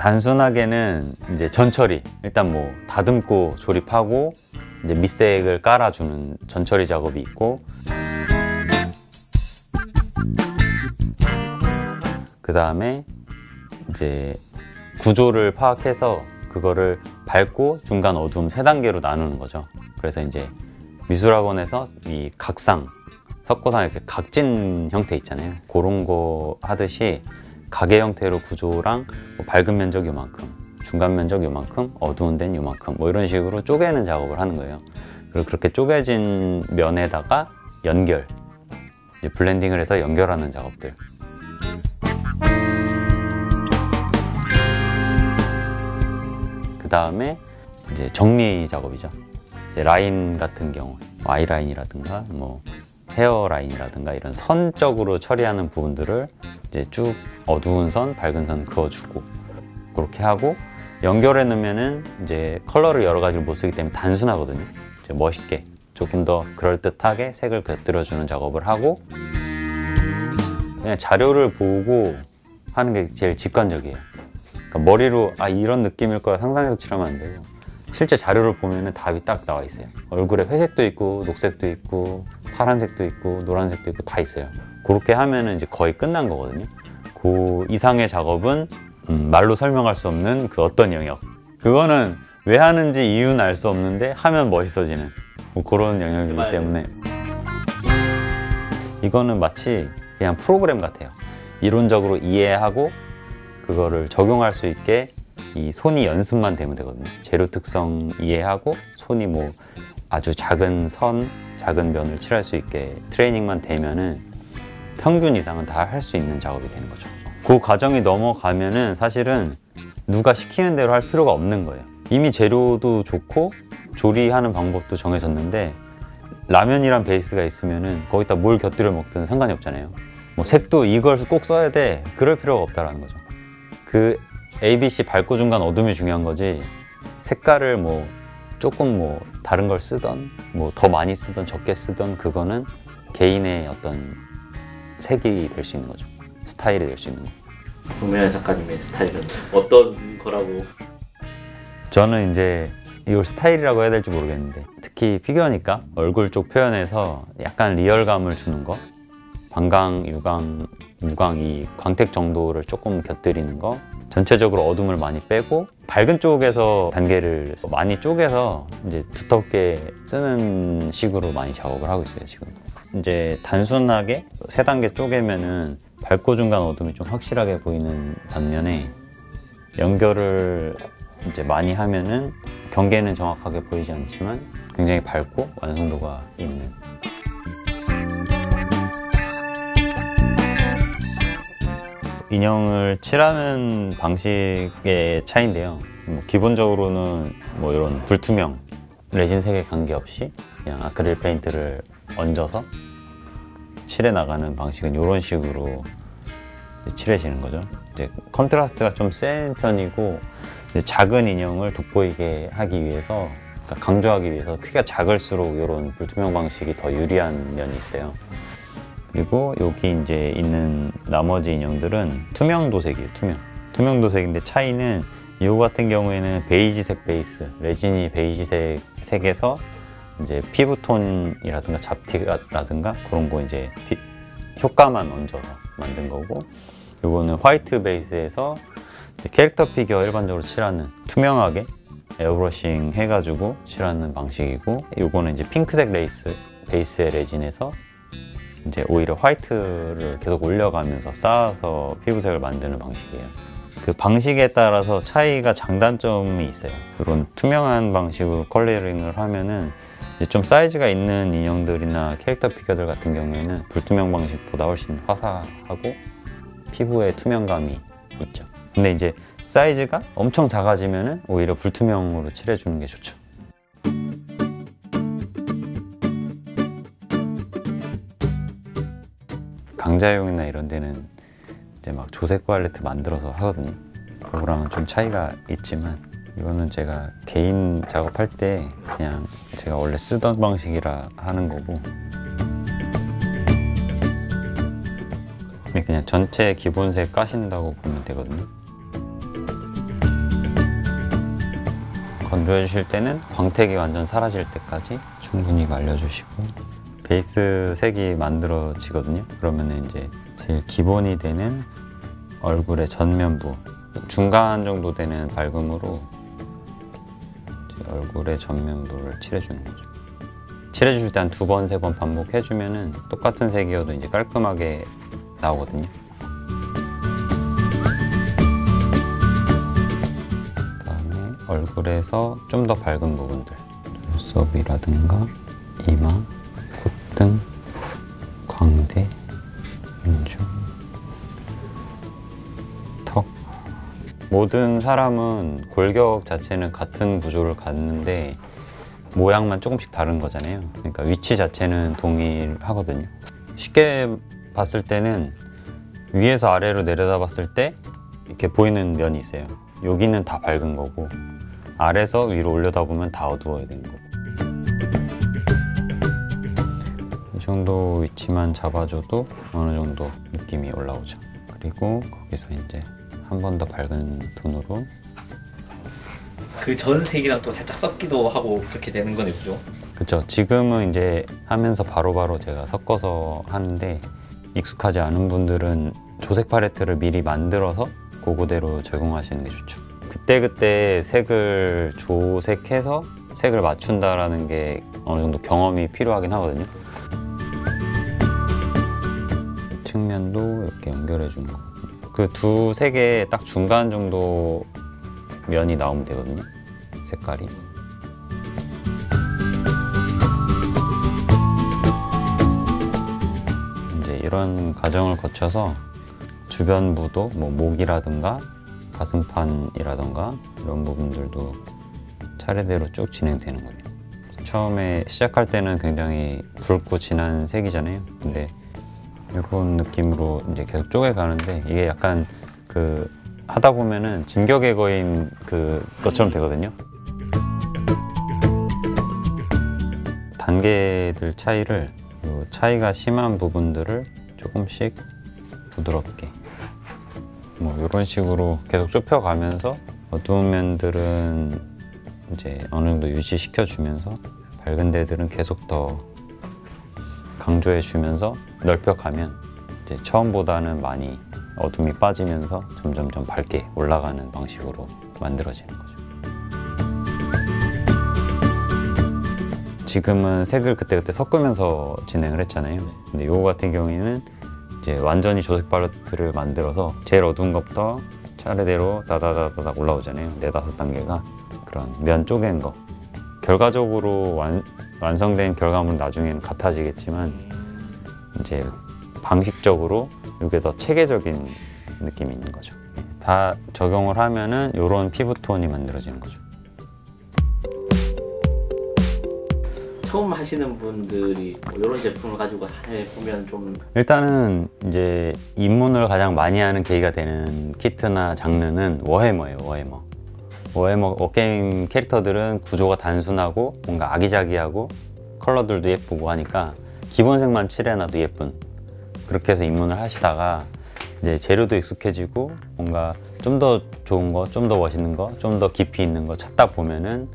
단순하게는 이제 전처리, 일단 뭐 다듬고 조립하고 이제 밑색을 깔아주는 전처리 작업이 있고, 그 다음에 이제 구조를 파악해서 그거를 밝고 중간 어두움 3단계로 나누는 거죠. 그래서 이제 미술학원에서 이 각상, 석고상 이렇게 각진 형태 있잖아요. 그런 거 하듯이 가게 형태로 구조랑 뭐 밝은 면적 요만큼, 중간 면적 요만큼, 어두운 데는 요만큼, 뭐 이런 식으로 쪼개는 작업을 하는 거예요. 그리고 그렇게 쪼개진 면에다가 연결, 이제 블렌딩을 해서 연결하는 작업들. 그 다음에 이제 정리 작업이죠. 이제 라인 같은 경우, 아이라인이라든가 뭐 헤어라인이라든가 이런 선적으로 처리하는 부분들을 이제 쭉 어두운 선, 밝은 선 그어주고, 그렇게 하고 연결해 놓으면은 이제 컬러를 여러 가지를 못 쓰기 때문에 단순하거든요. 이제 멋있게 조금 더 그럴듯하게 색을 곁들여주는 작업을 하고, 그냥 자료를 보고 하는 게 제일 직관적이에요. 그러니까 머리로 이런 느낌일 거야 상상해서 칠하면 안 되고, 실제 자료를 보면은 답이 딱 나와 있어요. 얼굴에 회색도 있고 녹색도 있고 파란색도 있고 노란색도 있고 다 있어요. 그렇게 하면은 이제 거의 끝난 거거든요. 그 이상의 작업은 말로 설명할 수 없는 그 어떤 영역, 그거는 왜 하는지 이유는 알 수 없는데 하면 멋있어지는 뭐 그런 영역이기 때문에, 이거는 마치 그냥 프로그램 같아요. 이론적으로 이해하고 그거를 적용할 수 있게 이 손이 연습만 되면 되거든요. 재료 특성 이해하고 손이 뭐 아주 작은 선, 작은 면을 칠할 수 있게 트레이닝만 되면은 평균 이상은 다 할 수 있는 작업이 되는 거죠. 그 과정이 넘어가면은 사실은 누가 시키는 대로 할 필요가 없는 거예요. 이미 재료도 좋고 조리하는 방법도 정해졌는데, 라면이란 베이스가 있으면은 거기다 뭘 곁들여 먹든 상관이 없잖아요. 뭐 색도 이걸 꼭 써야 돼, 그럴 필요가 없다라는 거죠. 그 ABC 밝고 중간 어둠이 중요한 거지, 색깔을 뭐 조금 뭐 다른 걸 쓰던 뭐 더 많이 쓰던 적게 쓰던 그거는 개인의 어떤 색이 될 수 있는 거죠. 스타일이 될 수 있는 거. 동명현 작가님의 스타일은 어떤 거라고? 저는 이제 이걸 스타일이라고 해야 될지 모르겠는데, 특히 피규어니까 얼굴 쪽 표현에서 약간 리얼감을 주는 거, 반광, 유광, 무광 이 광택 정도를 조금 곁들이는 거, 전체적으로 어둠을 많이 빼고 밝은 쪽에서 단계를 많이 쪼개서 이제 두텁게 쓰는 식으로 많이 작업을 하고 있어요. 지금 이제 단순하게 3단계 쪼개면은 밝고 중간 어둠이 좀 확실하게 보이는 반면에, 연결을 이제 많이 하면은 경계는 정확하게 보이지 않지만 굉장히 밝고 완성도가 있는. 인형을 칠하는 방식의 차이인데요. 기본적으로는 뭐 이런 불투명 레진색에 관계없이 그냥 아크릴 페인트를 얹어서 칠해 나가는 방식은 이런 식으로 칠해지는 거죠. 이제 컨트라스트가 좀 센 편이고, 이제 작은 인형을 돋보이게 하기 위해서, 그러니까 강조하기 위해서 크기가 작을수록 이런 불투명 방식이 더 유리한 면이 있어요. 그리고 여기 이제 있는 나머지 인형들은 투명 도색이에요. 투명 도색인데, 차이는 이거 같은 경우에는 베이지색 베이스, 레진이 베이지색 색에서 이제 피부톤이라든가 잡티라든가 그런 거 이제 효과만 얹어서 만든 거고, 이거는 화이트 베이스에서 이제 캐릭터 피규어 일반적으로 칠하는 투명하게 에어브러싱 해가지고 칠하는 방식이고, 이거는 이제 핑크색 베이스의 레진에서 이제 오히려 화이트를 계속 올려가면서 쌓아서 피부색을 만드는 방식이에요. 그 방식에 따라서 차이가 장단점이 있어요. 이런 투명한 방식으로 컬러링을 하면은 이제 좀 사이즈가 있는 인형들이나 캐릭터 피규어들 같은 경우에는 불투명 방식보다 훨씬 화사하고 피부에 투명감이 있죠. 근데 이제 사이즈가 엄청 작아지면은 오히려 불투명으로 칠해주는 게 좋죠. 강자용이나 이런 데는 이제 막 조색 팔레트 만들어서 하거든요. 그거랑은 좀 차이가 있지만, 이거는 제가 개인 작업할 때 그냥 제가 원래 쓰던 방식이라 하는 거고, 그냥 전체 기본색 까신다고 보면 되거든요. 건조해 주실 때는 광택이 완전 사라질 때까지 충분히 말려주시고, 베이스 색이 만들어지거든요. 그러면 이제 제일 기본이 되는 얼굴의 전면부, 중간 정도 되는 밝음으로 이제 얼굴의 전면부를 칠해주는 거죠. 칠해줄 때 한 2번, 3번 반복해주면은 똑같은 색이어도 이제 깔끔하게 나오거든요. 그다음에 얼굴에서 좀 더 밝은 부분들, 눈썹이라든가 이마, 콧등, 광대, 인중, 턱. 모든 사람은 골격 자체는 같은 구조를 갖는데 모양만 조금씩 다른 거잖아요. 그러니까 위치 자체는 동일하거든요. 쉽게 봤을 때는 위에서 아래로 내려다 봤을 때 이렇게 보이는 면이 있어요. 여기는 다 밝은 거고, 아래에서 위로 올려다 보면 다 어두워야 되는 거고. 이 정도 위치만 잡아줘도 어느 정도 느낌이 올라오죠. 그리고 거기서 이제 한 번 더 밝은 톤으로, 그 전 색이랑 또 살짝 섞기도 하고 그렇게 되는 거네, 그죠? 그쵸. 지금은 이제 하면서 바로바로 제가 섞어서 하는데, 익숙하지 않은 분들은 조색 팔레트를 미리 만들어서 그거대로 적용하시는 게 좋죠. 그때그때 색을 조색해서 색을 맞춘다라는 게 어느 정도 경험이 필요하긴 하거든요. 측면도 이렇게 연결해 주는 거. 그 두 색의 딱 중간 정도 면이 나오면 되거든요. 색깔이. 이제 이런 과정을 거쳐서 주변부도 뭐 목이라든가 가슴판이라든가 이런 부분들도 차례대로 쭉 진행되는 거예요. 처음에 시작할 때는 굉장히 붉고 진한 색이잖아요. 근데 이런 느낌으로 이제 계속 쪼개가는데, 이게 약간 그 하다 보면은 진격의 거인 것처럼 되거든요. 단계들 차이를, 요 차이가 심한 부분들을 조금씩 부드럽게 뭐 이런 식으로 계속 좁혀가면서, 어두운 면들은 이제 어느 정도 유지시켜 주면서 밝은 데들은 계속 더 강조해 주면서 넓혀가면 이제 처음보다는 많이 어둠이 빠지면서 점점점 밝게 올라가는 방식으로 만들어지는 거죠. 지금은 색을 그때그때 섞으면서 진행을 했잖아요. 근데 이거 같은 경우에는 이제 완전히 조색 팔레트를 만들어서 제일 어두운 것부터 차례대로 다다다다닥 올라오잖아요. 4-5단계가. 그런 면 쪼갠 거. 결과적으로 완성된 결과물은 나중에는 같아지겠지만, 이제 방식적으로 이게 더 체계적인 느낌이 있는 거죠. 다 적용을 하면은 이런 피부톤이 만들어지는 거죠. 처음 하시는 분들이 뭐 이런 제품을 가지고 해보면 좀, 일단은 이제 입문을 가장 많이 하는 계기가 되는 키트나 장르는 워해머예요. 워해머 워게임 캐릭터들은 구조가 단순하고 뭔가 아기자기하고 컬러들도 예쁘고 하니까 기본색만 칠해놔도 예쁜, 그렇게 해서 입문을 하시다가 이제 재료도 익숙해지고 뭔가 좀 더 좋은 거, 좀 더 멋있는 거, 좀 더 깊이 있는 거 찾다 보면은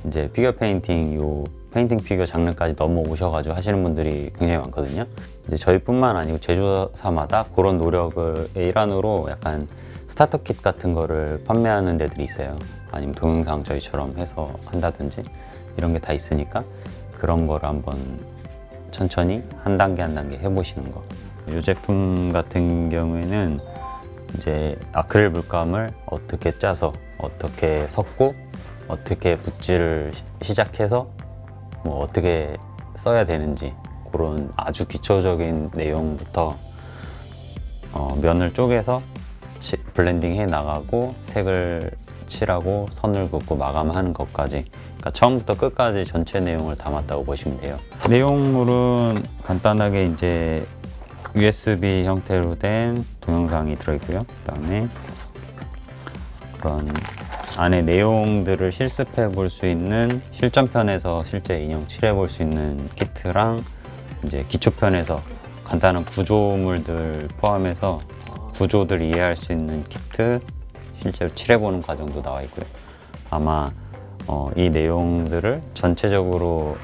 이제 피겨 페인팅, 요 페인팅 피겨 장르까지 넘어오셔가지고 하시는 분들이 굉장히 많거든요. 이제 저희뿐만 아니고 제조사마다 그런 노력의 일환으로 약간 스타터 킷 같은 거를 판매하는 데들이 있어요. 아니면 동영상 저희처럼 해서 한다든지 이런 게 다 있으니까 그런 거를 한번 천천히 한 단계 한 단계 해보시는 거. 이 제품 같은 경우에는 이제 아크릴 물감을 어떻게 짜서 어떻게 섞고 어떻게 붓질을 시작해서 뭐 어떻게 써야 되는지, 그런 아주 기초적인 내용부터 면을 쪼개서 블렌딩 해 나가고 색을 칠하고 선을 긋고 마감하는 것까지, 그러니까 처음부터 끝까지 전체 내용을 담았다고 보시면 돼요. 내용물은 간단하게 이제 USB 형태로 된 동영상이 들어있고요. 그다음에 그런 안에 내용들을 실습해 볼 수 있는 실전편에서 실제 인형 칠해 볼 수 있는 키트랑, 이제 기초편에서 간단한 구조물들 포함해서 구조들 이해할 수 있는 키트, 실제로 칠해보는 과정도 나와 있고요. 아마 이 내용들을 전체적으로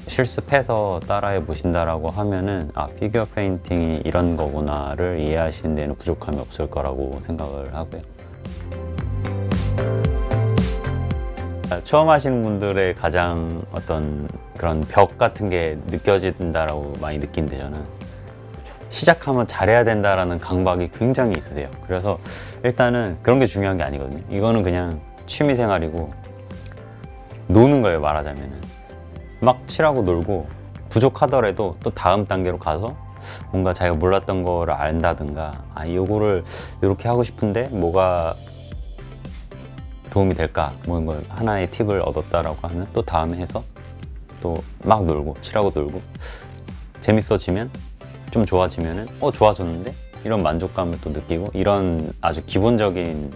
실습해서 따라해 보신다라고 하면은 피규어 페인팅이 이런 거구나를 이해하시는 데는 부족함이 없을 거라고 생각을 하고요. 처음 하시는 분들의 가장 어떤 그런 벽 같은 게 느껴진다라고 많이 느끼는데, 저는 시작하면 잘해야 된다라는 강박이 굉장히 있으세요. 그래서 일단은 그런 게 중요한 게 아니거든요. 이거는 그냥 취미 생활이고 노는 거예요, 말하자면은. 막 칠하고 놀고 부족하더라도 또 다음 단계로 가서 뭔가 자기가 몰랐던 거를 안다든가, 요거를 이렇게 하고 싶은데 뭐가 도움이 될까, 뭐 이런 걸 하나의 팁을 얻었다라고 하면 또 다음에 해서 또 막 놀고 칠하고 놀고 재밌어지면, 좀 좋아지면은 좋아졌는데, 이런 만족감을 또 느끼고, 이런 아주 기본적인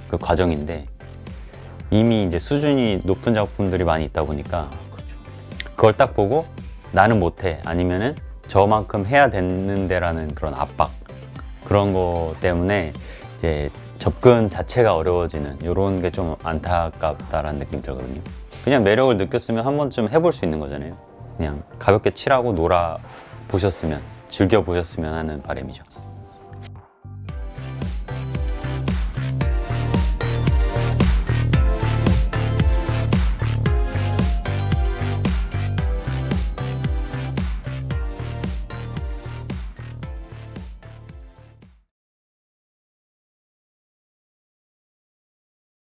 그 과정인데, 이미 이제 수준이 높은 작품들이 많이 있다 보니까 그걸 딱 보고 나는 못해, 아니면은 저만큼 해야 되는데라는 그런 압박, 그런 거 때문에 이제 접근 자체가 어려워지는, 이런 게 좀 안타깝다라는 느낌이 들거든요. 그냥 매력을 느꼈으면 한 번쯤 해볼 수 있는 거잖아요. 그냥 가볍게 칠하고 놀아 보셨으면, 즐겨 보셨으면 하는 바람이죠.